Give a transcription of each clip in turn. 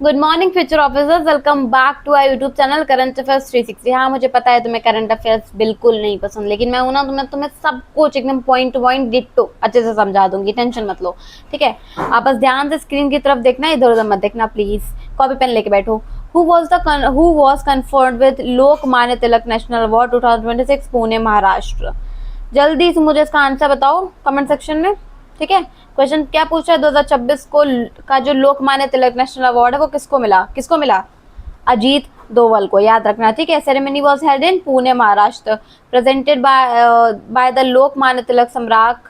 Good morning future officers, welcome back to our YouTube channel current affairs 360। हाँ, मुझे पता है तुम्हें करंट अफेयर्स बिल्कुल नहीं पसंद, लेकिन मैं हूं ना, तुम्हें सब कुछ एकदम पॉइंट टू पॉइंट डिट्टो अच्छे से समझा दूंगी। टेंशन मत लो, ठीक है। आप बस ध्यान से स्क्रीन की तरफ देखना, इधर उधर मत देखना प्लीज। कॉपी पेन लेके बैठो। Who was conferred with Lokmanya Tilak national award 2026 Pune Maharashtra? जल्दी से मुझे इसका आंसर बताओ कमेंट सेक्शन में, ठीक है। क्वेश्चन क्या पूछा है? 2026 को का जो लोकमान्य तिलक नेशनल अवार्ड है वो किसको मिला? किसको मिला? अजीत दोवल को, याद रखना, ठीक है। Ceremony was held in Pune Maharashtra, presented by the Lokmanya Tilak Samrat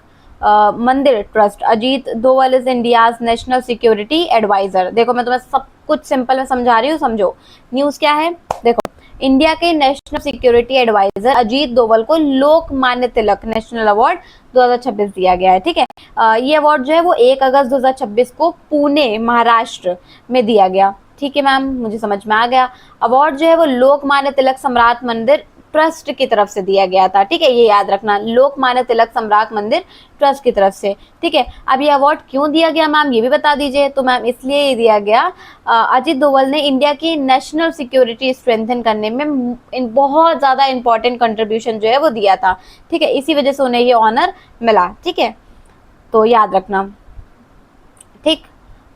Mandir trust. Ajit Doval is India's national security adviser. देखो, मैं तुम्हें सब कुछ सिंपल में समझा रही हूँ, समझो। न्यूज क्या है देखो। इंडिया के national security adviser Ajit Doval को लोकमान्य तिलक नेशनल अवार्ड 2026 दिया गया है, ठीक है। ये अवार्ड जो है वो 1 अगस्त 2026 को पुणे महाराष्ट्र में दिया गया, ठीक है मैम, मुझे समझ में आ गया। अवार्ड जो है वो लोकमान्य तिलक सम्राट मंदिर ट्रस्ट की तरफ से दिया गया था, ठीक है, ये याद रखना, लोकमान्य तिलक सम्राट मंदिर ट्रस्ट की तरफ से, ठीक है। अब ये अवार्ड क्यों दिया गया मैम, ये भी बता दीजिए। तो मैम इसलिए ये दिया गया, अजीत दोवल ने इंडिया की नेशनल सिक्योरिटी स्ट्रेंथन करने में बहुत ज्यादा इंपॉर्टेंट कंट्रीब्यूशन जो है वो दिया था, ठीक है, इसी वजह से उन्हें ये ऑनर मिला, ठीक है, तो याद रखना, ठीक।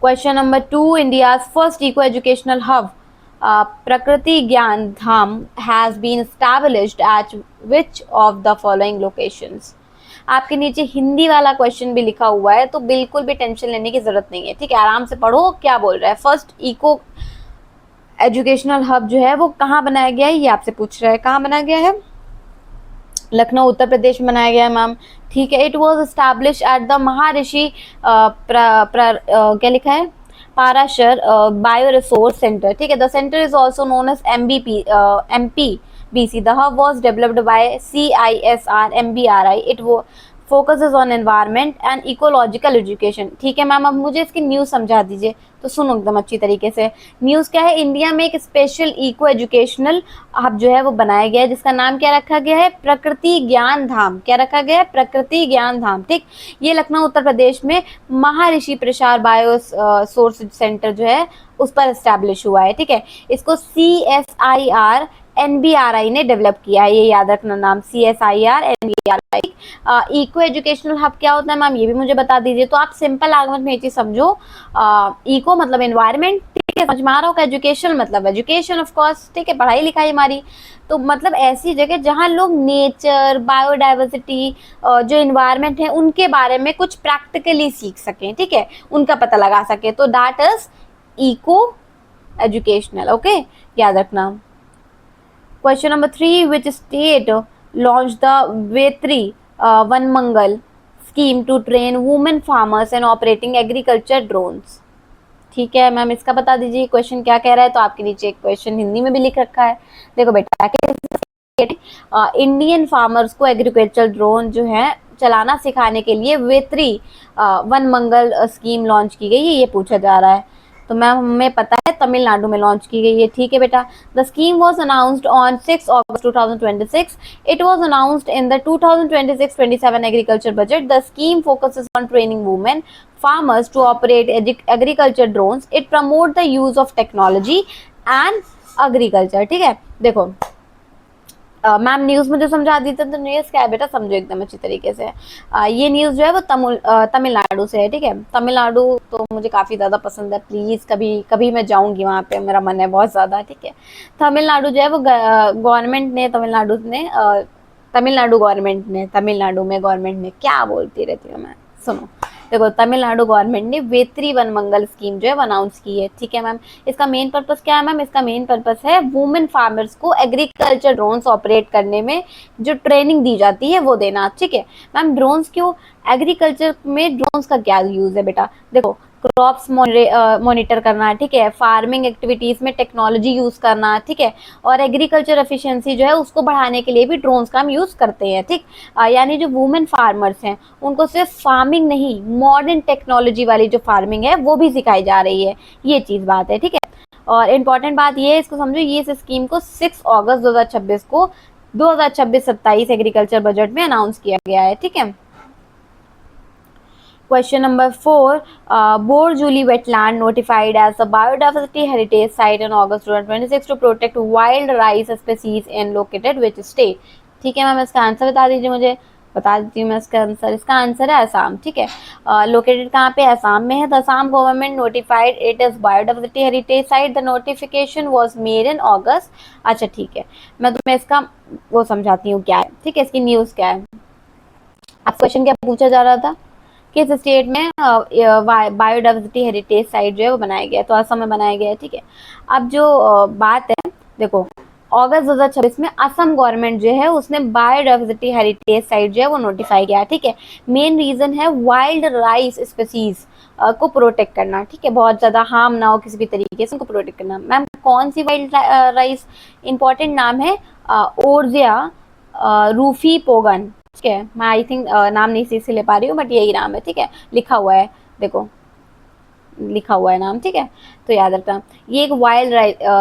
Question number 2, India first eco educational hub Prakriti Gyan Dham has been established at which of the following locations? आपके नीचे हिंदी वाला क्वेश्चन भी लिखा हुआ है, तो बिल्कुल भी टेंशन लेने की जरूरत नहीं है, ठीक है, आराम से पढ़ो क्या बोल रहा है। फर्स्ट इको एजुकेशनल हब जो है वो कहाँ बनाया गया है, ये आपसे पूछ रहा है। कहाँ बनाया गया है? लखनऊ उत्तर प्रदेश में बनाया गया है मैम, ठीक है। It was establish at the महर्षि क्या लिखा है, पाराशर बायो रिसोर्स सेंटर, ठीक है। The centre is also known as MPBC. The hub was developed by CISR MBRI. It focuses on environment and ecological education, ठीक है मैम। अब मुझे इसकी न्यूज समझा दीजिए, तो सुनो एकदम अच्छी तरीके से। न्यूज क्या है? इंडिया में एक स्पेशल इको एजुकेशनल हब जो है वो बनाया गया है, जिसका नाम क्या रखा गया है? प्रकृति ज्ञान धाम। क्या रखा गया है? प्रकृति ज्ञान धाम, ठीक। ये लखनऊ उत्तर प्रदेश में महर्षि प्रसार बायो सोर्स सेंटर जो है उस पर एस्टैब्लिश हुआ है, ठीक है। इसको CSIR NBRI ने डेवलप किया है, ये याद रखना नाम, CSIR NBRI। Eco educational hub क्या होता है मैम, ये भी मुझे बता दीजिए। तो आप सिंपल लैंग्वेज में ये चीज समझो, इको मतलब एनवायरमेंट, ठीक है, समझ में आ रहा होगा। एजुकेशन मतलब एजुकेशन ऑफ कोर्स, ठीक है, पढ़ाई लिखाई हमारी। तो मतलब ऐसी जगह जहाँ लोग नेचर, बायोडाइवर्सिटी, जो इन्वायरमेंट है उनके बारे में कुछ प्रैक्टिकली सीख सकें, ठीक है, उनका पता लगा सके, तो that is eco educational, okay, याद रखना। Question number 3, which state launched the Vetri Van Mangal scheme to train women farmers and operating agriculture drones? ठीक है मैम, इसका बता दीजिए क्वेश्चन क्या कह रहा है। तो आपके नीचे एक क्वेश्चन हिंदी में भी लिख रखा है, देखो बेटा। इंडियन फार्मर्स को एग्रीकल्चर ड्रोन जो है चलाना सिखाने के लिए वेत्री वन मंगल स्कीम लॉन्च की गई है, ये पूछा जा रहा है। तो मैम हमें पता है तमिलनाडु में लॉन्च की गई है, ठीक है बेटा। The scheme was announced on 6 August 2026. It was announced in the 2026-27 agriculture budget. The scheme focuses on training women farmers to operate agriculture drones. It promote the use of technology and agriculture, ठीक है। देखो ma'am news मुझे समझा दी थी, तो news क्या है बेटा, समझो एकदम अच्छी तरीके से। ये न्यूज जो है वो तमिलनाडु से है, ठीक है। तमिलनाडु तो मुझे काफी ज्यादा पसंद है, प्लीज कभी कभी मैं जाऊंगी वहां पे, मेरा मन है बहुत ज्यादा, ठीक है। तमिलनाडु जो है वो गवर्नमेंट ने, तमिलनाडु में गवर्नमेंट ने क्या बोलती रहती हूँ मैं, सुनो। देखो, तमिलनाडु गवर्नमेंट ने वेत्री वन मंगल स्कीम जो है अनाउंस की है, ठीक है मैम। इसका मेन पर्पस क्या है मैम? इसका मेन पर्पस है वुमेन फार्मर्स को एग्रीकल्चर ड्रोन्स ऑपरेट करने में जो ट्रेनिंग दी जाती है वो देना, ठीक है मैम। ड्रोन्स क्यों? एग्रीकल्चर में ड्रोन्स का क्या यूज है बेटा? देखो, क्रॉप्स मॉनिटर करना, ठीक है, फार्मिंग एक्टिविटीज में टेक्नोलॉजी यूज करना, ठीक है, और एग्रीकल्चर एफिशिएंसी जो है उसको बढ़ाने के लिए भी ड्रोन्स का हम यूज करते हैं, ठीक। यानी जो वुमेन फार्मर्स हैं उनको सिर्फ फार्मिंग नहीं, मॉडर्न टेक्नोलॉजी वाली जो फार्मिंग है वो भी सिखाई जा रही है, ये चीज बात है, ठीक है। और इम्पॉर्टेंट बात ये है, इसको समझो, ये इस स्कीम को 6 अगस्त 2026 को 2026-27 एग्रीकल्चर बजट में अनाउंस किया गया है, ठीक है। Question number 4, Borjuli wetland notified as a biodiversity heritage site in August 2026 to protect wild rice species in located which state? ठीक है मैम, इसका आंसर बता दीजिए मुझे। बता देती हूँ मैं इसका आंसर है असम। ठीक है, लोकेटेड कहाँ पे? असम में है। The Assam government notified it is biodiversity heritage site. The notification was made in August. अच्छा ठीक है, मैं तुम्हें इसका वो समझाती हूँ क्या है। ठीक है, इसकी न्यूज क्या है। आप क्वेश्चन क्या पूछा जा रहा था, किस स्टेट में बायोडाइवर्सिटी हेरिटेज साइट जो है वो बनाया गया है? तो असम में बनाया गया है। ठीक है, अब जो बात है, देखो अगस्त 2026 में असम गवर्नमेंट जो है उसने बायोडाइवर्सिटी हेरिटेज साइट जो है वो नोटिफाई किया। ठीक है, मेन रीजन है वाइल्ड राइस स्पीसीज को प्रोटेक्ट करना। ठीक है, बहुत ज्यादा हार्म ना हो किसी भी तरीके से, उनको प्रोटेक्ट करना। मैम कौन सी वाइल्ड राइस? इंपॉर्टेंट नाम है ओर्जिया रूफी पोगन। ठीक है, मैं आई थिंक नाम नहीं सही से ले पा रही हूँ, बट यही नाम है। ठीक है, लिखा हुआ है, देखो लिखा हुआ है नाम। ठीक है, तो याद रखना ये एक वाइल्ड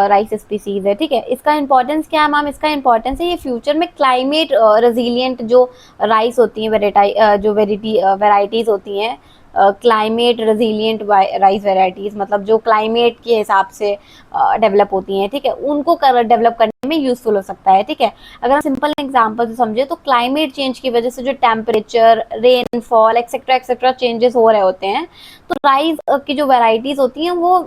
राइस स्पीसीज है। ठीक है, इसका इंपॉर्टेंस क्या है मैम? इसका इंपॉर्टेंस है ये फ्यूचर में क्लाइमेट रेजिलियंट जो राइस होती हैं, जो वेराइटीज होती हैं, क्लाइमेट रेजिलियंट राइस वेराइटीज, मतलब जो क्लाइमेट के हिसाब से डेवलप होती हैं। ठीक है, उनको डेवलप करने में यूजफुल हो सकता है। ठीक है, अगर हम सिंपल एग्जांपल से समझे तो क्लाइमेट चेंज की वजह से जो temperature, rainfall etcetera etcetera changes हो रहे होते हैं, तो राइस की जो वेराइटीज होती हैं वो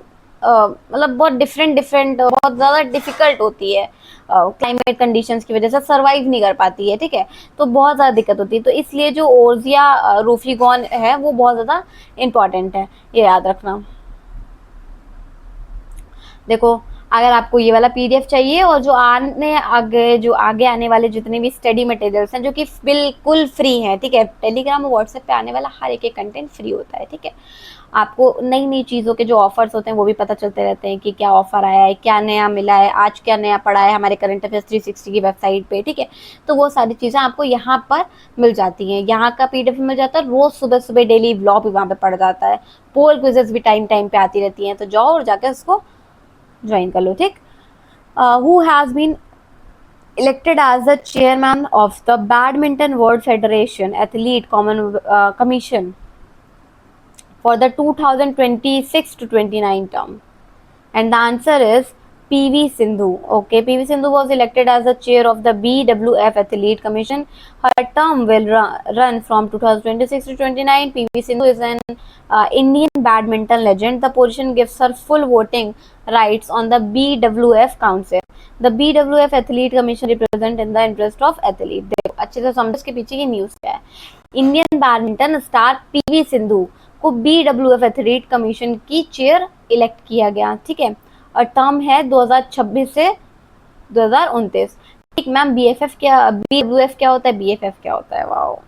मतलब बहुत डिफरेंट बहुत ज़्यादा डिफिकल्ट होती है, क्लाइमेट कंडीशंस की वजह से सर्वाइव नहीं कर पाती है। ठीक है, तो बहुत ज़्यादा दिक्कत होती है। तो इसलिए जो ओर्जिया रूफीगॉन है वो बहुत ज़्यादा इंपॉर्टेंट है, ये याद रखना। देखो अगर आपको ये वाला पीडीएफ चाहिए और जो आगे आने वाले जितने भी स्टडी मटेरियल्स हैं जो कि बिल्कुल फ्री हैं। ठीक है, टेलीग्राम और व्हाट्सएप पे आने वाला हर एक कंटेंट फ्री होता है। ठीक है, आपको नई नई चीज़ों के जो ऑफर्स होते हैं वो भी पता चलते रहते हैं कि क्या ऑफर आया है, क्या नया मिला है, आज क्या नया पड़ा है हमारे करंट अफेयर्स 360 की वेबसाइट पे। ठीक है, तो वो सारी चीज़ें आपको यहाँ पर मिल जाती हैं, यहाँ का पीडीएफ मिल जाता है, रोज सुबह सुबह डेली व्लॉग भी वहाँ पे पड़ जाता है, पोल क्विजेस भी टाइम टाइम पे आती रहती हैं, तो जाओ और जाकर उसको ज्वाइन कर लो। ठीक, who has been elected as the chairman of the Badminton World Federation Athlete Common Commission for the 2026 to 29 term? And the answer is PV Sindhu. Okay, PV Sindhu was elected as the chair of the BWF Athlete Commission. Her term will run from 2026 to 29. PV Sindhu is an Indian badminton legend. The position gives her full voting rights on the BWF Council. The BWF Athlete Commission represent in the interest of athlete. देखो अच्छे से समझो इसके पीछे की news क्या है। Indian badminton star PV Sindhu को BWF एथलीट कमीशन की चेयर इलेक्ट किया गया। ठीक है, और टर्म है 2026 से 2029। ठीक मैम, BFF क्या, BWF क्या होता है? BFF क्या होता है? वाओ,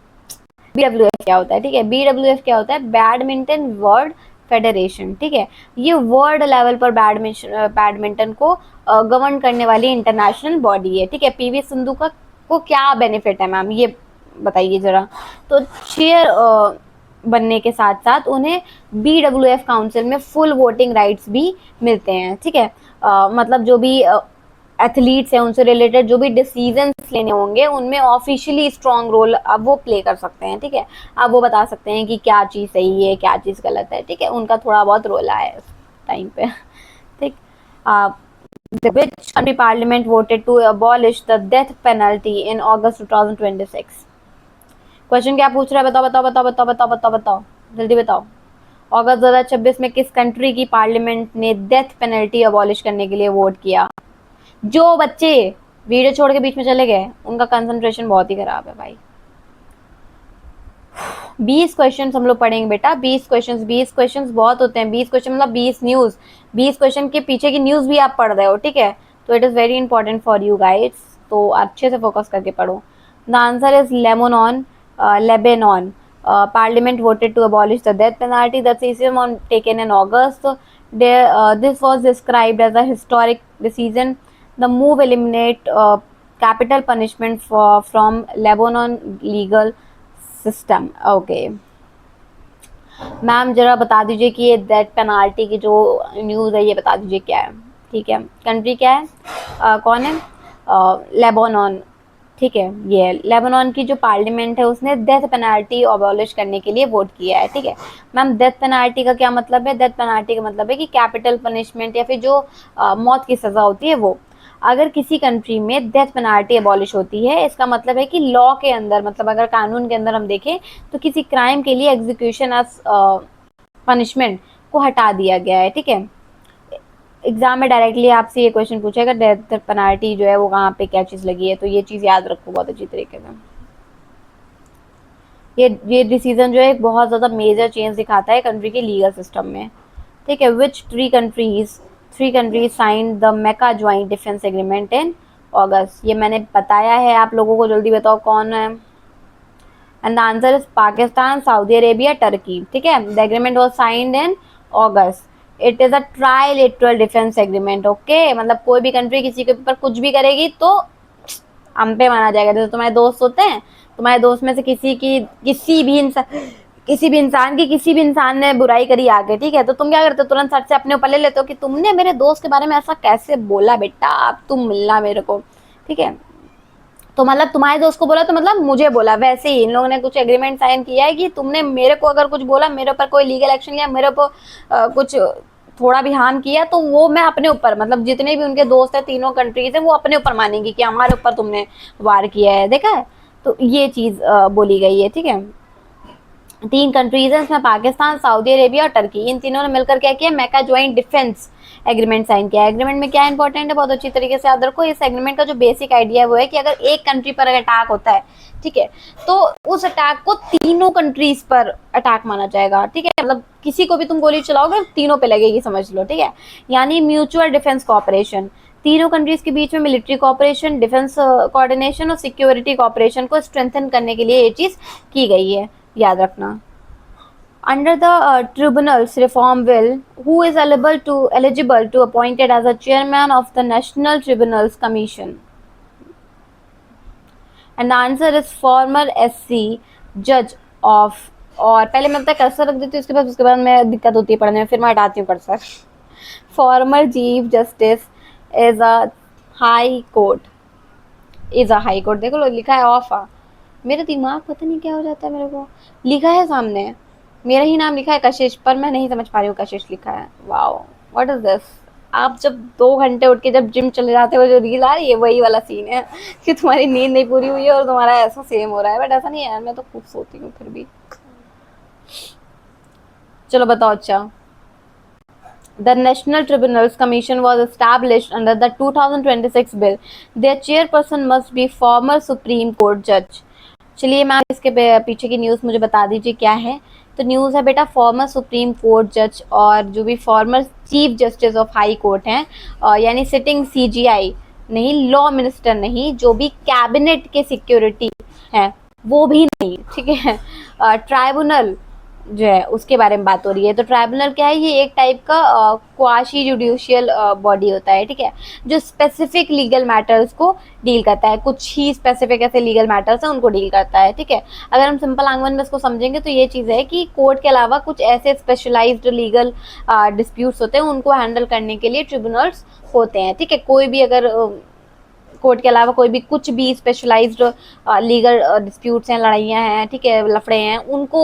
BWF क्या होता है? ठीक है, BWF क्या होता है? Badminton world federation. ठीक है, ये वर्ल्ड लेवल पर बैडमिंटन को गवर्न करने वाली इंटरनेशनल बॉडी है। ठीक है, पीवी सिंधु का को क्या बेनिफिट है मैम, ये बताइए जरा। तो चेयर बनने के साथ साथ उन्हें BWF काउंसिल में फुल वोटिंग राइट्स भी मिलते हैं। ठीक है, मतलब जो भी एथलीट्स हैं उनसे रिलेटेड जो भी डिसीजंस लेने होंगे उनमें ऑफिशियली स्ट्रॉन्ग रोल अब वो प्ले कर सकते हैं। ठीक है, अब वो बता सकते हैं कि क्या चीज़ सही है, क्या चीज़ गलत है। ठीक है, उनका थोड़ा बहुत रोल आया है उस टाइम पे। ठीक, which country parliament voted to abolish the death penalty in August 2026? Question क्या पूछ रहा है? बताओ बताओ बताओ बताओ बताओ बताओ बताओ, जल्दी बताओ। अगस्त 2026 में किस कंट्री की पार्लियामेंट ने डेथ पेनल्टी अबॉलिश करने के लिए वोट किया? जो बच्चे वीडियो छोड़ के बीच में चले गए उनका कंसंट्रेशन बहुत ही खराब है भाई। 20 क्वेश्चन हम लोग पढ़ेंगे बेटा, 20 क्वेश्चन बहुत होते हैं। 20 क्वेश्चन मतलब 20 न्यूज, 20 क्वेश्चन के पीछे की न्यूज भी आप पढ़ रहे हो। ठीक है, तो it is very important for you guides, तो अच्छे से फोकस करके पढ़ो। The answer is Lebanon. Parliament voted to abolish the death penalty. The decision taken in August. This was described as a historic decision. The move eliminate capital punishment from Lebanon legal system. Okay. Ma'am जरा बता दीजिए कि ये death penalty की जो news है ये बता दीजिए क्या है। ठीक है, कंट्री क्या है, कौन है? लेबनान। ठीक है, ये लेबनान की जो पार्लियामेंट है उसने डेथ पेनाल्टी अबॉलिश करने के लिए वोट किया है। ठीक है मैम, डेथ पेनाल्टी का क्या मतलब है? डेथ पेनाल्टी का मतलब है कि कैपिटल पनिशमेंट या फिर जो मौत की सजा होती है वो, अगर किसी कंट्री में डेथ पेनाल्टी अबॉलिश होती है, इसका मतलब है कि लॉ के अंदर, मतलब अगर कानून के अंदर हम देखें तो किसी क्राइम के लिए एग्जीक्यूशन एज पनिशमेंट को हटा दिया गया है। ठीक है, एग्जाम में डायरेक्टली आपसे ये क्वेश्चन पूछेगा डेथ पेनाल्टी जो है वो कहाँ पे क्या चीज लगी है, तो ये चीज याद रखो बहुत अच्छी तरीके से। ये डिसीजन जो है एक बहुत ज्यादा मेजर चेंज दिखाता है कंट्री के लीगल सिस्टम में। ठीक है, which three countries sign the MECA joint defence agreement in August, ये मैंने बताया है आप लोगों को, जल्दी बताओ कौन है। And the answer is Pakistan, Saudi Arabia, Turkey. ठीक है, the agreement was signed in August. It is a trilateral defence agreement. Okay, मतलब कोई भी कंट्री किसी के ऊपर कुछ भी करेगी तो हम पे माना जाएगा। जैसे तुम्हारे दोस्त होते हैं, तुम्हारे दोस्त में से किसी भी इंसान की किसी भी इंसान ने बुराई करी आगे, ठीक है, तो तुम क्या करते हो? तुरंत सच से अपने ऊपर ले लेते हो कि तुमने मेरे दोस्त के बारे में ऐसा कैसे बोला बेटा, अब तुम मिलना मेरे को। ठीक है, तो मतलब तुम्हारे दोस्त को बोला तो मतलब मुझे बोला, वैसे ही इन लोगों ने कुछ एग्रीमेंट साइन किया है कि तुमने मेरे को अगर कुछ बोला, मेरे ऊपर कोई लीगल एक्शन लिया, मेरे ऊपर कुछ थोड़ा भी हार्म किया, तो वो मैं अपने ऊपर, मतलब जितने भी उनके दोस्त है तीनों कंट्रीज है, वो अपने ऊपर मानेंगी कि हमारे ऊपर तुमने वार किया है। देखा है, तो ये चीज बोली गई है। ठीक है, तीन कंट्रीज है इसमें, पाकिस्तान, सऊदी अरेबिया और टर्की, इन तीनों ने मिलकर क्या किया? मेका ज्वाइंट डिफेंस एग्रीमेंट साइन किया है। एग्रीमेंट में क्या इंपॉर्टेंट है, बहुत अच्छी तरीके से याद रखो। इस एग्रीमेंट का जो बेसिक आइडिया है वो है कि अगर एक कंट्री पर अटैक होता है, ठीक है, तो उस अटैक को तीनों कंट्रीज पर अटैक माना जाएगा। ठीक है, मतलब किसी को भी तुम गोली चलाओगे तीनों पे लगेगी, समझ लो। ठीक है, यानी म्यूचुअल डिफेंस कॉपरेशन, तीनों कंट्रीज के बीच में मिलिट्री कॉपरेशन, डिफेंस कोऑर्डिनेशन और सिक्योरिटी कॉपरेशन को स्ट्रेंथन करने के लिए ये चीज की गई है, याद रखना। Under the tribunal's reform bill, who is eligible to appointed as a chairman of the National Tribunals Commission? And the answer is former SC judge of, और पहले मैं अपना कर्सर रख देती हूँ, उसके बाद मैं दिक्कत होती है पढ़ने में, फिर मैं हटाती हूँ cursor. Former chief justice is a high court, देखो लो लिखा है ऑफ आ, मेरा दिमाग पता नहीं क्या हो जाता है, मेरे को लिखा है सामने, मेरा ही नाम लिखा है कशिश, पर मैं नहीं समझ पा रही हूँ कशिश लिखा है। Wow, what is this? आप जब 2 घंटे उठ के जब जिम चले जाते हो, जो रील आ रही है वही वाला सीन है कि तुम्हारी नींद नहीं पूरी हुई है और तुम्हारा ऐसा सेम हो रहा है, बट ऐसा नहीं है यार, मैं तो खूब सोती हूँ फिर भी। चलो बताओ। अच्छा, the National Tribunals Commission was established under the 2026 bill. Their chairperson must be former Supreme Court judge. चलिए मैम, इसके पीछे की न्यूज़ मुझे बता दीजिए क्या है। तो न्यूज़ है बेटा, फॉर्मर सुप्रीम कोर्ट जज और जो भी former chief justice of high court हैं, यानी सिटिंग सीजीआई नहीं, लॉ मिनिस्टर नहीं, जो भी कैबिनेट के सिक्योरिटी हैं वो भी नहीं, ठीक है, ट्राइब्यूनल जो है उसके बारे में बात हो रही है। तो ट्राइब्यूनल क्या है? ये एक टाइप का क्वाशी जुडिशियल बॉडी होता है, ठीक है, जो स्पेसिफिक लीगल मैटर्स को डील करता है, कुछ ही स्पेसिफिक ऐसे लीगल मैटर्स हैं उनको डील करता है। ठीक है, अगर हम सिंपल लैंग्वेज में इसको समझेंगे तो ये चीज़ है कि कोर्ट के अलावा कुछ ऐसे स्पेशलाइज्ड लीगल डिस्प्यूट्स होते हैं, उनको हैंडल करने के लिए ट्रिब्यूनल्स होते हैं। ठीक है, कोई भी अगर कोर्ट के अलावा कोई भी कुछ भी स्पेशलाइज्ड लीगल डिस्प्यूट्स हैं, लड़ाइयाँ हैं, ठीक है, लफड़े हैं, उनको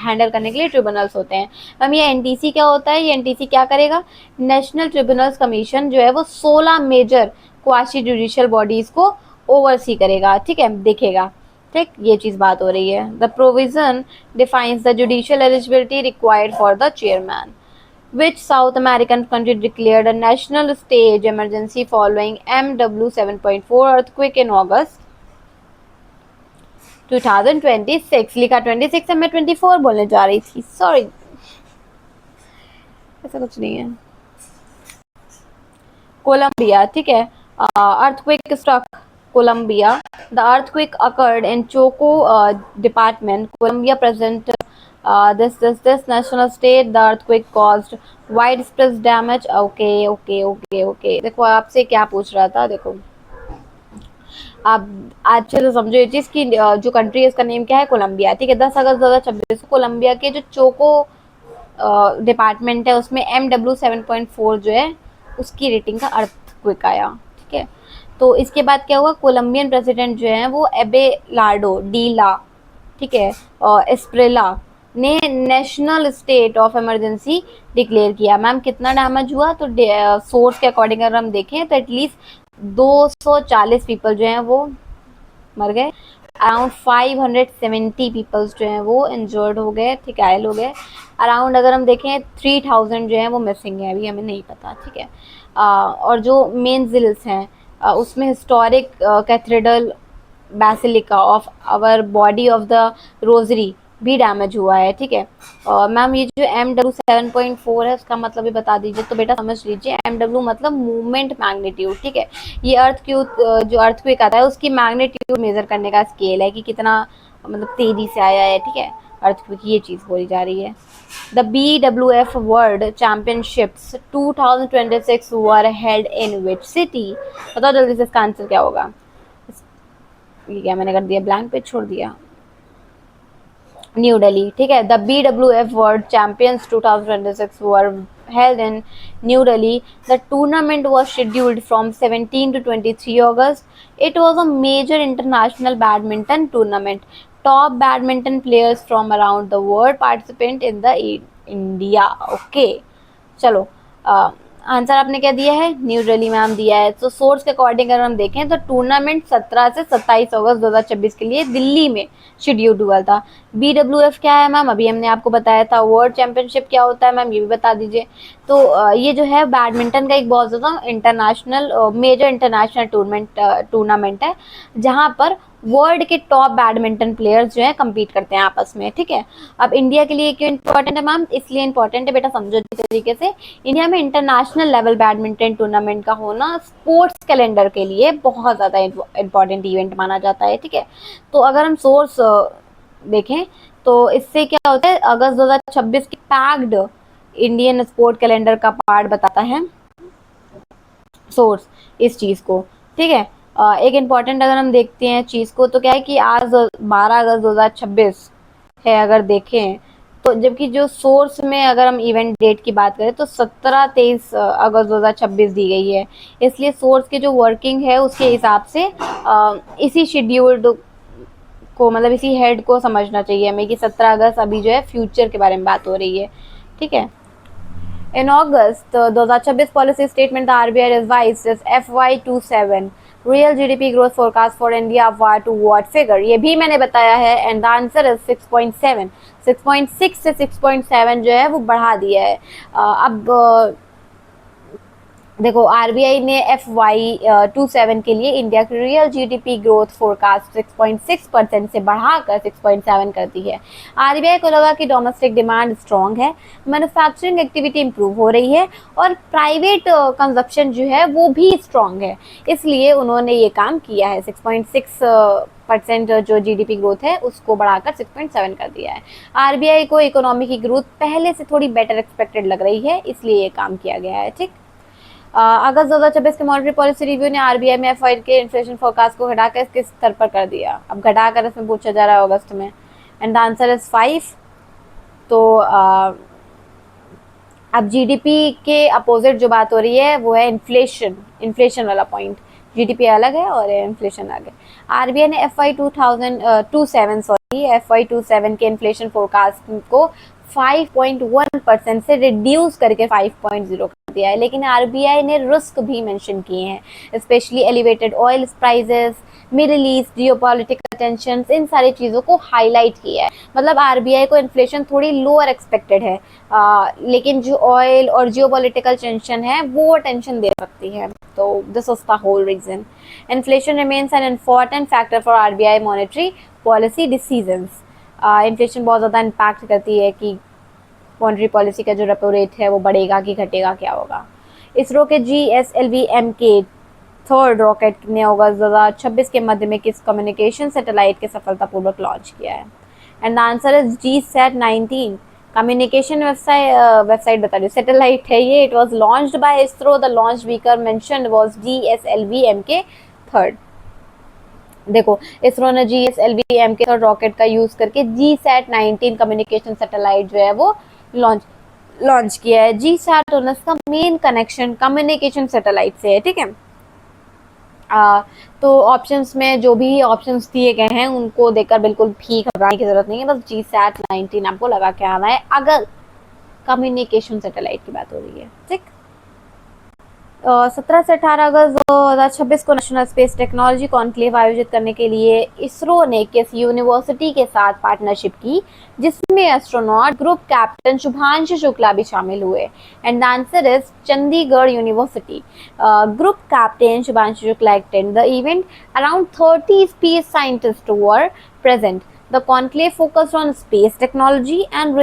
हैंडल करने के लिए ट्रिब्यूनल्स होते हैं। हम ये एनटीसी क्या होता है? ये एनटीसी क्या करेगा? नेशनल ट्रिब्यूनल्स कमीशन जो है वो 16 मेजर क्वाशी जुडिशियल बॉडीज को ओवरसी करेगा, ठीक है, देखेगा। ठीक, ये चीज़ बात हो रही है। The provision defines the judicial eligibility required for the chairman. Which South American country declared a national state emergency following MW 7.4 earthquake in August 2026? लिखा 26 है, मैं 24 बोलने जा रही थी, सॉरी, ऐसा कुछ नहीं है। कोलंबिया, ठीक है, earthquake struck Colombia. The earthquake occurred in Choco department. Colombia present this national state. The earthquake caused widespread damage. Okay. देखो आपसे क्या पूछ रहा था, देखो आप अच्छे से समझो ये चीज कि जो कंट्री है इसका नेम क्या है? कोलंबिया। ठीक है, 10 अगस्त 2026 को कोलंबिया के जो चोको डिपार्टमेंट है उसमें MW 7.4 जो है उसकी रेटिंग का अर्थक्वेक आया। ठीक है, तो इसके बाद क्या हुआ, कोलंबियन प्रेसिडेंट जो है वो एबेलार्डो डी ला, ठीक है, और एस्प्रेला ने national state of emergency declare किया। मैम कितना डैमेज हुआ, तो सोर्स के अकॉर्डिंग अगर हम देखें तो एटलीस्ट 240 पीपल जो हैं वो मर गए, अराउंड 570 पीपल्स जो हैं वो इंजर्ड हो गए, ठीक है, घायल हो गए। अराउंड अगर हम देखें 3000 जो हैं वो मिसिंग है, अभी हमें नहीं पता, ठीक है। और जो मेन जिल्स हैं उसमें historic cathedral basilica of our body of the rosary भी डैमेज हुआ है, ठीक है। और मैम ये जो MW 7.4 है उसका मतलब भी बता दीजिए। तो बेटा समझ लीजिए, MW मतलब मूवमेंट मैग्नीट्यूड, ठीक है। ये अर्थ की जो अर्थक्वेक आता है उसकी मैग्नीट्यूड मेजर करने का स्केल है कि कितना मतलब तेजी से आया है, ठीक है, अर्थक्वेक, ये चीज़ बोली जा रही है। The BWF world championships 2026 were held in which city? बताओ जल्दी से इसका आंसर क्या होगा। ये क्या मैंने कर दिया, ब्लैंक पेज छोड़ दिया। न्यू दिल्ली, ठीक है। The BWF world champions 2026 were held in New Delhi. The tournament was scheduled from 17 to 23 August. It was a major international badminton tournament. Top badminton players from around the world participate in the India. Okay. चलो, answer आपने क्या दिया है, new Delhi ma'am दिया है। तो source के according अगर हम देखें तो टूर्नामेंट 17 से 27 अगस्त 2026 के लिए दिल्ली में शेड्यूल्ड हुआ था। BWF क्या है मैम, अभी हमने आपको बताया था। वर्ल्ड चैंपियनशिप क्या होता है मैम, ये भी बता दीजिए। तो ये जो है बैडमिंटन का एक बहुत ज़्यादा इंटरनेशनल मेजर इंटरनेशनल टूर्नामेंट है, जहाँ पर वर्ल्ड के टॉप बैडमिंटन प्लेयर्स जो है कम्पीट करते हैं आपस में, ठीक है। अब इंडिया के लिए क्यों इंपॉर्टेंट है मैम, इसलिए इंपॉर्टेंट है बेटा, समझो तरीके से। इंडिया में इंटरनेशनल लेवल बैडमिंटन टूर्नामेंट का होना स्पोर्ट्स कैलेंडर के लिए बहुत ज़्यादा इंपॉर्टेंट इवेंट माना जाता है, ठीक है। तो अगर हम सोर्स देखें तो इससे क्या होता है, अगस्त 2026 की पैक्ड इंडियन स्पोर्ट कैलेंडर का पार्ट बताता है सोर्स इस चीज़ को, ठीक है। एक इम्पॉर्टेंट अगर हम देखते हैं चीज़ को तो क्या है कि आज 12 अगस्त 2026 है अगर देखें तो, जबकि जो सोर्स में अगर हम इवेंट डेट की बात करें तो 17-23 अगस्त 2026 दी गई है। इसलिए सोर्स की जो वर्किंग है उसके हिसाब से इसी शेड्यूल्ड को मतलब इसी हेड को समझना चाहिए हमें कि 17 अगस्त अभी जो है फ्यूचर के बारे में बात हो रही है, ठीक है। In August 2026 policy statement, the RBI revised its FY27 real GDP growth forecast for India upward to what figure? ये भी मैंने बताया है and the answer is 6.7. 6.6 से 6.7 जो है वो बढ़ा दिया है। अब देखो आरबीआई ने FY27 के लिए इंडिया की रियल जीडीपी ग्रोथ फोरकास्ट 6.6% से बढ़ाकर 6.7 कर दी है। आरबीआई को लगा कि डोमेस्टिक डिमांड स्ट्रॉन्ग है, मैन्युफैक्चरिंग एक्टिविटी इंप्रूव हो रही है और प्राइवेट कंजप्शन जो है वो भी स्ट्रॉन्ग है, इसलिए उन्होंने ये काम किया है। 6.6% जो जीडीपी ग्रोथ है उसको बढ़ाकर 6.7 कर दिया है। आरबीआई को इकोनॉमी की ग्रोथ पहले से थोड़ी बेटर एक्सपेक्टेड लग रही है, इसलिए ये काम किया गया है, ठीक। अगस्त 2026 के मॉनेटरी पॉलिसी रिव्यू ने आरबीआई में FY के इन्फ्लेशन फोरकास्ट को घटाकर किस स्तर पर कर दिया? अब घटाकर इसमें पूछा जा रहा है अगस्त में, एंड द आंसर इज 5। तो अब जीडीपी के अपोजिट जो बात हो रही है वो है इन्फ्लेशन वाला पॉइंट। जीडीपी अलग है और इन्फ्लेशन अलग है। आरबीआई ने FY27 के इन्फ्लेशन फोरकास्ट को 5.1% से रिड्यूस करके 5.0 कर दिया है, लेकिन आरबीआई ने रिस्क भी मेंशन किए हैं, specially elevated oil prices, middle east, geopolitical tensions, इन सारी चीज़ों को हाईलाइट किया है। मतलब आरबीआई को इन्फ्लेशन थोड़ी लोअर एक्सपेक्टेड है, लेकिन जो ऑयल और जियोपॉलिटिकल टेंशन है वो टेंशन दे सकती है। तो this was the whole reason. Inflation remains an important factor for RBI monetary policy decisions. Inflation बहुत ज़्यादा इम्पैक्ट करती है कि मॉनेटरी पॉलिसी का जो रेपो रेट है वो बढ़ेगा कि घटेगा, क्या होगा। इसरो के GSLV-M के थर्ड रॉकेट ने अगस्त 2026 के मध्य में किस कम्युनिकेशन सैटेलाइट के सफलतापूर्वक लॉन्च किया है? And the answer is GSAT-19। Communication website बता रही सैटेलाइट है ये। It was launched by ISRO. The launch vehicle mentioned was GSLV-M के थर्ड। देखो इसरो ने GSLV-M के थर्ड रॉकेट का यूज करके GSAT-19 कम्युनिकेशन सैटेलाइट जो है वो लॉन्च किया है। GSAT-19 का मेन कनेक्शन कम्युनिकेशन सैटेलाइट से है, ठीक है। तो ऑप्शंस में जो भी ऑप्शंस दिए गए हैं उनको देखकर बिल्कुल भी घबराने की जरूरत नहीं है, बस GSAT 19 आपको लगा के आना है अगर कम्युनिकेशन सैटेलाइट की बात हो रही है। ठीक, 17 से 18 अगस्त 2026 को नेशनल स्पेस टेक्नोलॉजी कॉन्क्लेव आयोजित करने के लिए इसरो ने किस यूनिवर्सिटी के साथ पार्टनरशिप की जिसमें astronaut group captain Shubhanshu Shukla भी शामिल हुए? And the answer is Chandigarh university. Group captain Shubhanshu Shukla attend the event. Around 30 space scientist were present. The conclave focused on space technology and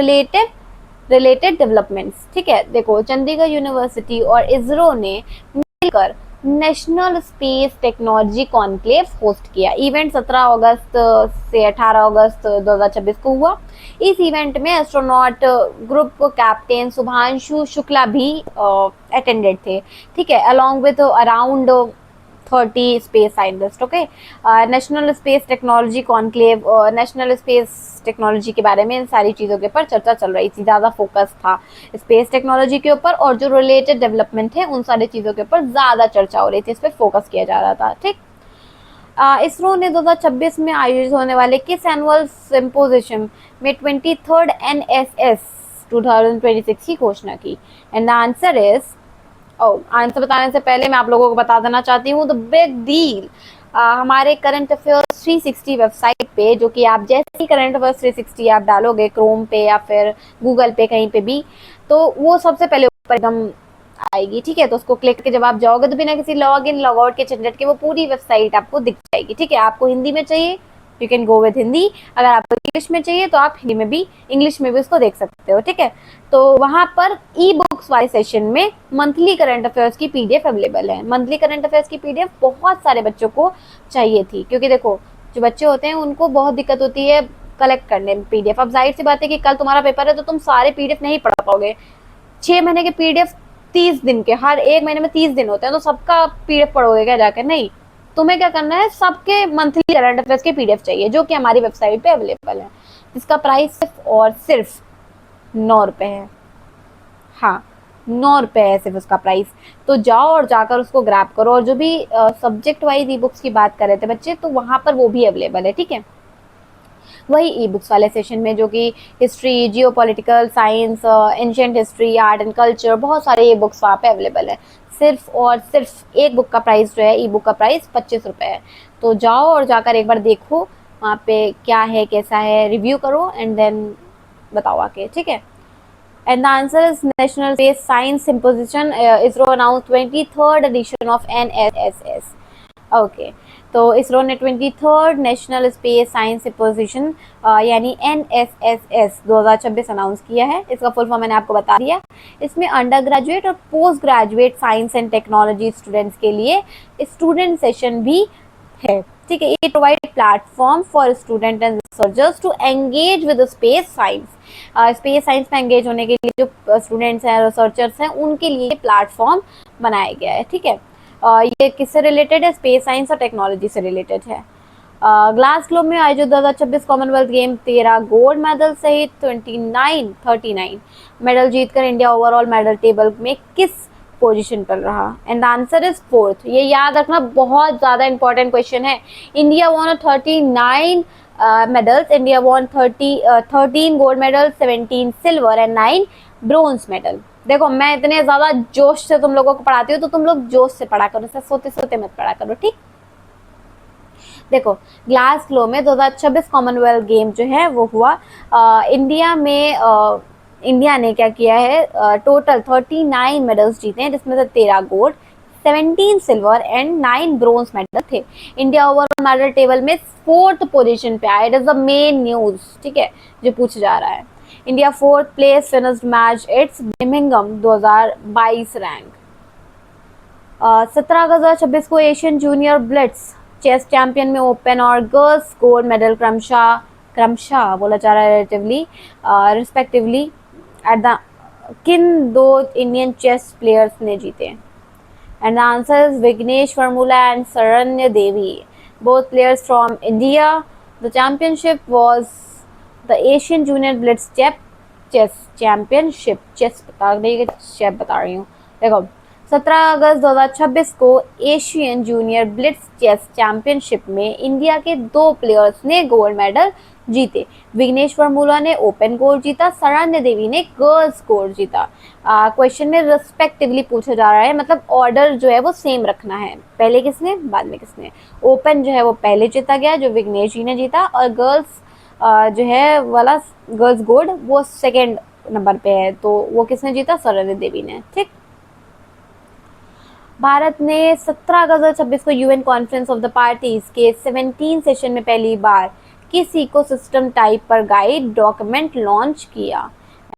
related developments. ठीक है, देखो चंडीगढ़ यूनिवर्सिटी और इसरो ने मिलकर national space technology conclave host किया। इवेंट 17 अगस्त से 18 अगस्त 2026 को हुआ। इस इवेंट में astronaut group captain Shubhanshu Shukla भी अटेंडेड थे। ठीक है, along with around 30 space scientist. Okay, national space technology conclave, national space technology के बारे में इन सारी चीज़ों के ऊपर चर्चा चल रही थी। ज़्यादा फोकस था स्पेस टेक्नोलॉजी के ऊपर और जो रिलेटेड डेवलपमेंट है उन सारी चीज़ों के ऊपर ज़्यादा चर्चा हो रही थी, इस पर फोकस किया जा रहा था। ठीक, इसरो ने 2026 में आयोजित होने वाले किस एनुअल सिम्पोजिशम में 23rd NSS 2026 की घोषणा की? And the answer is, answer बताने से पहले मैं आप लोगों को बता देना चाहती हूँ द बिग डील। हमारे करंट अफेयर्स 360 वेबसाइट पे, जो कि आप जैसे ही करंट अफेयर्स 360 आप डालोगे क्रोम पे या फिर गूगल पे कहीं पे भी, तो वो सबसे पहले ऊपर एकदम आएगी। ठीक है, तो उसको क्लिक करके जब आप जाओगे तो बिना किसी लॉग इन लॉग आउट के झंझट के वो पूरी वेबसाइट आपको दिख जाएगी। ठीक है, आपको हिंदी में चाहिए you can go with Hindi, अगर आपको इंग्लिश में चाहिए तो आप हिंदी में भी इंग्लिश में भी उसको देख सकते हो। ठीक है, तो वहां पर ई बुक्स वाले सेशन में मंथली करंट अफेयर्स की PDF अवेलेबल है। मंथली करंट अफेयर्स की PDF बहुत सारे बच्चों को चाहिए थी, क्योंकि देखो जो बच्चे होते हैं उनको बहुत दिक्कत होती है कलेक्ट करने में PDF। अब जाहिर सी बात है कि कल तुम्हारा पेपर है तो तुम सारे PDF नहीं पढ़ा पाओगे। 6 महीने के PDF 30 दिन के, हर एक महीने में 30 दिन होते हैं, तो सबका PDF पढ़ोगे क्या जाकर? नहीं, तुम्हें क्या करना है, सबके मंथली करंट अफेयर्स के PDF चाहिए, जो कि हमारी वेबसाइट पे अवेलेबल है, जिसका प्राइस सिर्फ और सिर्फ 9 रुपए है। हाँ, 9 रुपए है सिर्फ उसका प्राइस। तो जाओ और जाकर उसको ग्रैब करो। और जो भी सब्जेक्ट वाइज ई बुक्स की बात कर रहे थे बच्चे, तो वहां पर वो भी अवेलेबल है। ठीक है, वही ई बुक्स वाले सेशन में, जो कि history, Jio political science, ancient history, art and culture, बहुत सारे ई बुक्स वहाँ पे अवेलेबल है। सिर्फ और सिर्फ एक बुक का प्राइस जो है, ई बुक का प्राइस 25 रुपये है। तो जाओ और जाकर एक बार देखो वहाँ पे क्या है, कैसा है, रिव्यू करो एंड देन बताओ आके। ठीक है, and the answer is National Space Science Symposium. ISRO announced 23rd edition of NSS. Okay, तो इसरो ने 23rd नेशनल स्पेस साइंस सिम्पोजिशन यानी NSSS 2026 अनाउंस किया है। इसका फुल फॉर्म मैंने आपको बता दिया। इसमें अंडर ग्रेजुएट और post graduate science and technology students के लिए स्टूडेंट सेशन भी है। ठीक है, ये provide platform for student and researchers to engage with space science. Space science में एंगेज होने के लिए जो स्टूडेंट्स हैं, रिसर्चर्स हैं, उनके लिए प्लेटफॉर्म बनाया गया है। ठीक है, ये किससे रिलेटेड है? स्पेस साइंस और टेक्नोलॉजी से रिलेटेड है। ग्लासगो में आयोजित 2026 कॉमनवेल्थ गेम 13 गोल्ड मेडल सहित 39 मेडल जीतकर इंडिया ओवरऑल मेडल टेबल में किस पोजीशन पर रहा? And the answer is 4th। ये याद रखना, बहुत ज्यादा इंपॉर्टेंट क्वेश्चन है। India won 39 medals. India won 13 gold medal, 17 silver and 9 bronze medal. देखो मैं इतने ज्यादा जोश से तुम लोगों को पढ़ाती हूँ, तो तुम लोग जोश से पढ़ा करो, सोते सोते मत पढ़ा करो। ठीक, देखो ग्लासगो में 2026 कॉमनवेल्थ गेम जो है वो हुआ। इंडिया में इंडिया ने क्या किया है, टोटल 39 मेडल्स जीते हैं, जिसमें से 13 gold, 17 silver and 9 bronze medal थे। इंडिया ओवरऑल मेडल टेबल में 4th पोजीशन पे आया। It is the main news, ठीक है, जो पूछा जा रहा है। India 4th place finished match it's Birmingham 2022 rank. 17 अगस्त 2026 को Asian junior blitz chess champion में ओपन और गर्ल्स गोल्ड मेडल क्रमशः बोला जा रहा है रिस्पेक्टिवली एट द किन दो इंडियन चेस प्लेयर्स ने जीते? And the answer is Vighnesh Varmula and Sharanya Devi, both players from India. The championship was the Asian junior blitz chess championship. Chess बता रही हूँ, देखो 17 अगस्त 2026 को Asian junior blitz chess championship में इंडिया के 2 प्लेयर्स ने गोल्ड मेडल जीते। विघ्नेश वर्मुला ने ओपन गोल्ड जीता, सरण्या देवी ने गर्ल्स गोल्ड जीता। क्वेश्चन में रिस्पेक्टिवली पूछा जा रहा है, मतलब ऑर्डर जो है वो सेम रखना है, पहले किसने बाद में किसने। ओपन जो है वो पहले जीता गया, जो विघ्नेश जी ने जीता, और गर्ल्स जो है वाला गर्ल्स गोल्ड वो सेकेंड नंबर पे है, तो वो किसने जीता, सरण्या देवी ने। ठीक, भारत ने 17 अगस्त 2026 को UN conference of the parties के 17 सेशन में पहली बार किस इकोसिस्टम टाइप पर गाइड डॉक्यूमेंट लॉन्च किया।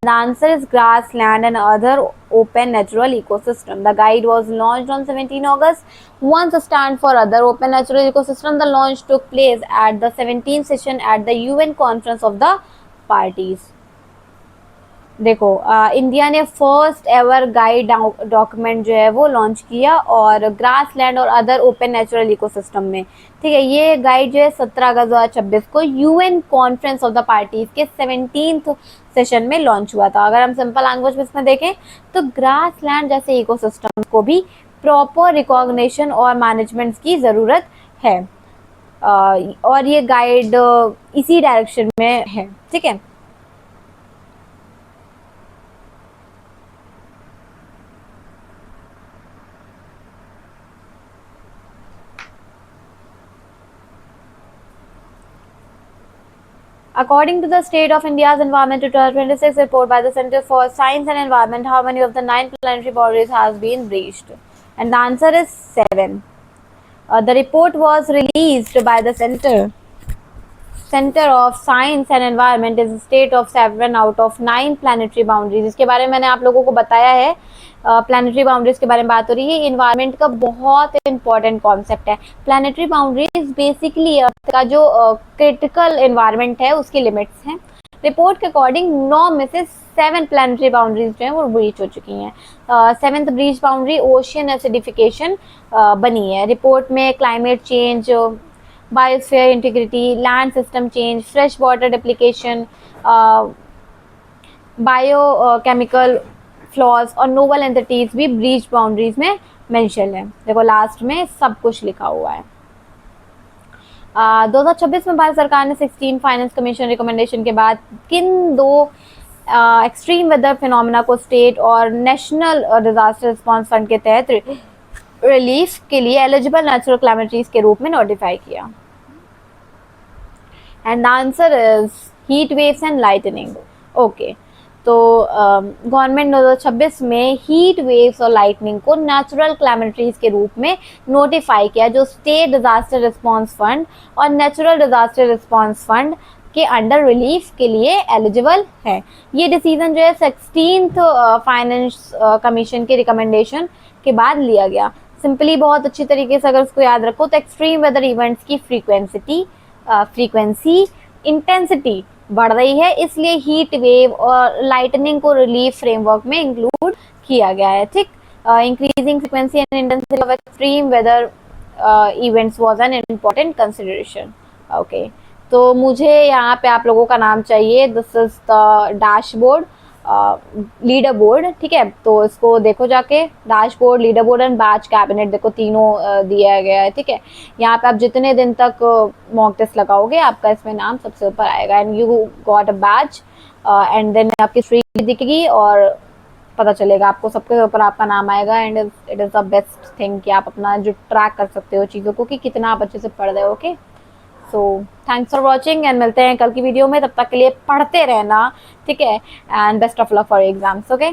The answer is grassland and other open natural ecosystem. The guide was launched on 17 August. Once a stand for other open natural ecosystem, the launch took place at the 17th session at the UN Conference of the Parties. देखो, India ने first ever guide document जो है वो launch किया, और grassland और other open natural ecosystem में। ठीक है, ये गाइड जो है 17 अगस्त 2026 को UN conference of the parties के 17th सेशन में लॉन्च हुआ था। अगर हम सिंपल लैंग्वेज में इसमें देखें तो ग्रासलैंड जैसे इकोसिस्टम को भी प्रॉपर रिकॉग्निशन और मैनेजमेंट की ज़रूरत है, और ये गाइड इसी डायरेक्शन में है। ठीक है, according to the State of India's Environment 2026 report by the Center for Science and Environment, how many of the 9 planetary boundaries has been breached? And the answer is 7. The report was released by the Center of Science and Environment is a state of 7 out of 9 planetary boundaries. इसके बारे में मैंने आप लोगों को बताया है, planetary boundaries के बारे में बात हो रही है। इन्वायरमेंट का बहुत इंपॉर्टेंट कॉन्सेप्ट है। प्लानिटरी बाउंड्रीज बेसिकली अर्थ का जो क्रिटिकल इन्वायरमेंट है उसकी लिमिट्स हैं। रिपोर्ट के अकॉर्डिंग 9 में से 7 प्लानिटरी बाउंड्रीज जो है वो ब्रीच हो चुकी हैं। 7th breach boundary ocean acidification बनी है। रिपोर्ट में climate change, biosphere integrity, land system change, fresh water depletion, biochemical flows और नोवल एंटिटीज भी ब्रीच बाउंड्रीज में मेंशन है। देखो लास्ट में सब कुछ लिखा हुआ है। 2026 में भारत सरकार ने 16 फाइनेंस कमीशन रिकमेंडेशन के बाद किन 2 एक्सट्रीम वेदर फिनोमेना को स्टेट और नेशनल डिजास्टर रिस्पांस फंड के तहत रिलीफ के लिए एलिजिबल नेचुरल कैलेमिटीज के रूप में नोटिफाई किया। And the answer is heat waves and lightning. Okay, तो गवर्नमेंट 2026 में हीट वेव्स और लाइटनिंग को नेचुरल कैलेमिटीज के रूप में नोटिफाई किया, जो स्टेट डिजास्टर रिस्पांस फंड और नेचुरल डिजास्टर रिस्पांस फंड के अंडर रिलीफ के लिए एलिजिबल है। ये डिसीजन जो है 16th फाइनेंस कमीशन के रिकमेंडेशन के बाद लिया गया। सिंपली बहुत अच्छी तरीके से अगर उसको याद रखो तो एक्सट्रीम वेदर इवेंट्स की फ्रीक्वेंसी इंटेंसिटी बढ़ रही है, इसलिए हीट वेव और लाइटनिंग को रिलीफ फ्रेमवर्क में इंक्लूड किया गया है। ठीक, increasing frequency and intensity of extreme weather events was an important consideration. Okay, तो मुझे यहाँ पे आप लोगों का नाम चाहिए। This is the dashboard, leader board. ठीक है, तो इसको देखो जाके, dashboard, leader board and badge cabinet, देखो तीनों दिया गया है। ठीक है, यहाँ पे आप जितने दिन तक मॉक टेस्ट लगाओगे आपका इसमें नाम सबसे ऊपर आएगा, and you got a badge, and then आपकी स्ट्रीट दिखेगी और पता चलेगा आपको, सबके ऊपर आपका नाम आएगा। And it is the best thing कि आप अपना जो ट्रैक कर सकते हो चीज़ों को कि कितना आप अच्छे से पढ़ रहे हो। Okay, so thanks for watching and मिलते हैं कल की वीडियो में। तब तक के लिए पढ़ते रहना, ठीक है, and best of luck for exams. Okay.